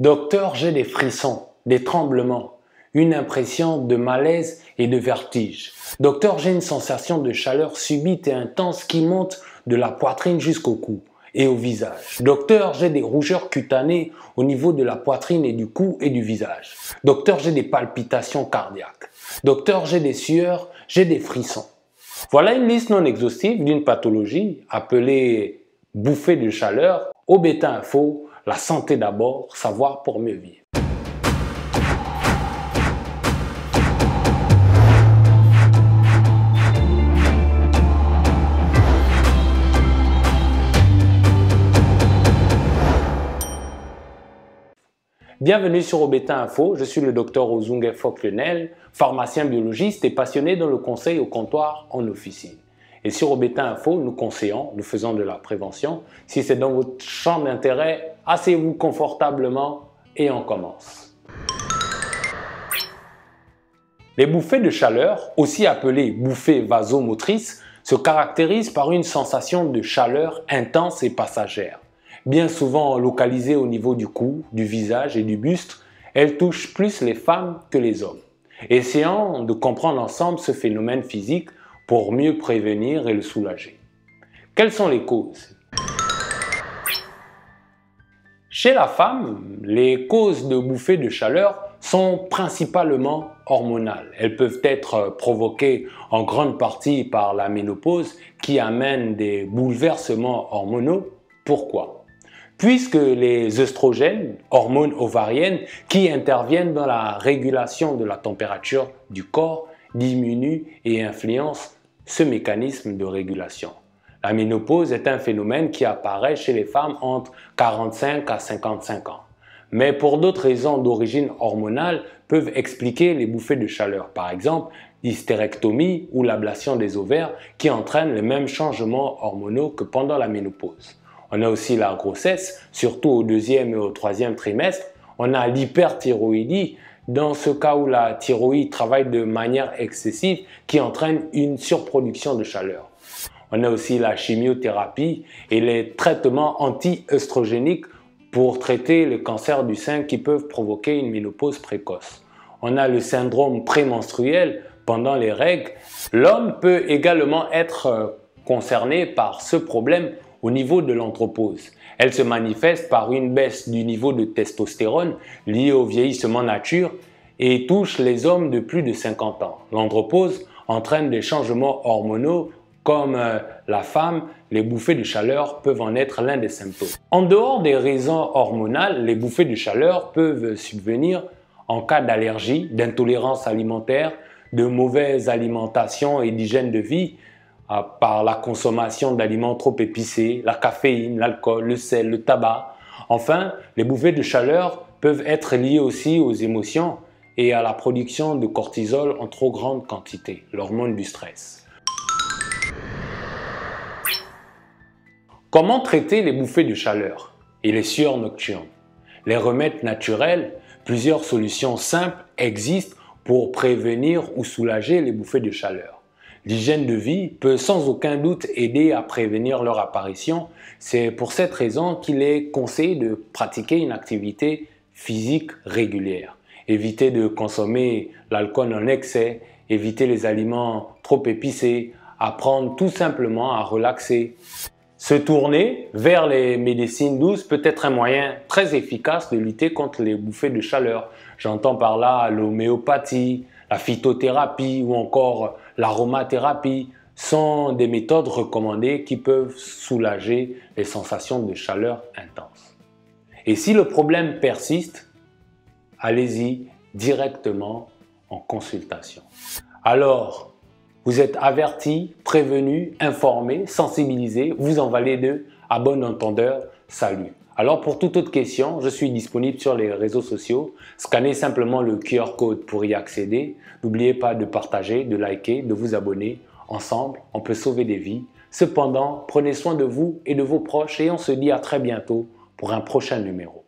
Docteur, j'ai des frissons, des tremblements, une impression de malaise et de vertige. Docteur, j'ai une sensation de chaleur subite et intense qui monte de la poitrine jusqu'au cou et au visage. Docteur, j'ai des rougeurs cutanées au niveau de la poitrine et du cou et du visage. Docteur, j'ai des palpitations cardiaques. Docteur, j'ai des sueurs, j'ai des frissons. Voilà une liste non exhaustive d'une pathologie appelée bouffée de chaleur. Obeta Info, la santé d'abord, savoir pour mieux vivre. Bienvenue sur Obeta Info, je suis le docteur Ozunge Fock-Lenel, pharmacien biologiste et passionné dans le conseil au comptoir en officine. Et sur Obeta Info, nous conseillons, nous faisons de la prévention. Si c'est dans votre champ d'intérêt, asseyez-vous confortablement et on commence. Les bouffées de chaleur, aussi appelées bouffées vasomotrices, se caractérisent par une sensation de chaleur intense et passagère. Bien souvent localisée au niveau du cou, du visage et du buste, elle touche plus les femmes que les hommes. Essayons de comprendre ensemble ce phénomène physique pour mieux prévenir et le soulager. Quelles sont les causes? Chez la femme, les causes de bouffées de chaleur sont principalement hormonales. Elles peuvent être provoquées en grande partie par la ménopause qui amène des bouleversements hormonaux. Pourquoi? Puisque les œstrogènes, hormones ovariennes, qui interviennent dans la régulation de la température du corps, diminuent et influencent ce mécanisme de régulation. La ménopause est un phénomène qui apparaît chez les femmes entre 45 à 55 ans. Mais pour d'autres raisons d'origine hormonale peuvent expliquer les bouffées de chaleur. Par exemple, l'hystérectomie ou l'ablation des ovaires qui entraînent les mêmes changements hormonaux que pendant la ménopause. On a aussi la grossesse, surtout au 2e et au 3e trimestre. On a l'hyperthyroïdie, dans ce cas où la thyroïde travaille de manière excessive qui entraîne une surproduction de chaleur. On a aussi la chimiothérapie et les traitements anti-œstrogéniques pour traiter le cancer du sein qui peuvent provoquer une ménopause précoce. On a le syndrome prémenstruel pendant les règles. L'homme peut également être concerné par ce problème au niveau de l'andropause. Elle se manifeste par une baisse du niveau de testostérone liée au vieillissement nature et touche les hommes de plus de 50 ans. L'andropause entraîne des changements hormonaux comme la femme, les bouffées de chaleur peuvent en être l'un des symptômes. En dehors des raisons hormonales, les bouffées de chaleur peuvent subvenir en cas d'allergie, d'intolérance alimentaire, de mauvaise alimentation et d'hygiène de vie, par la consommation d'aliments trop épicés, la caféine, l'alcool, le sel, le tabac. Enfin, les bouffées de chaleur peuvent être liées aussi aux émotions et à la production de cortisol en trop grande quantité, l'hormone du stress. Comment traiter les bouffées de chaleur et les sueurs nocturnes? Les remèdes naturels, plusieurs solutions simples existent pour prévenir ou soulager les bouffées de chaleur. L'hygiène de vie peut sans aucun doute aider à prévenir leur apparition. C'est pour cette raison qu'il est conseillé de pratiquer une activité physique régulière. Éviter de consommer l'alcool en excès, éviter les aliments trop épicés, apprendre tout simplement à relaxer. Se tourner vers les médecines douces peut être un moyen très efficace de lutter contre les bouffées de chaleur. J'entends par là l'homéopathie, la phytothérapie ou encore l'aromathérapie sont des méthodes recommandées qui peuvent soulager les sensations de chaleur intense. Et si le problème persiste, allez-y directement en consultation. Alors, vous êtes averti, prévenu, informé, sensibilisé, vous en valez deux, à bon entendeur, salut. Alors pour toute autre question, je suis disponible sur les réseaux sociaux. Scannez simplement le QR code pour y accéder. N'oubliez pas de partager, de liker, de vous abonner. Ensemble, on peut sauver des vies. Cependant, prenez soin de vous et de vos proches et on se dit à très bientôt pour un prochain numéro.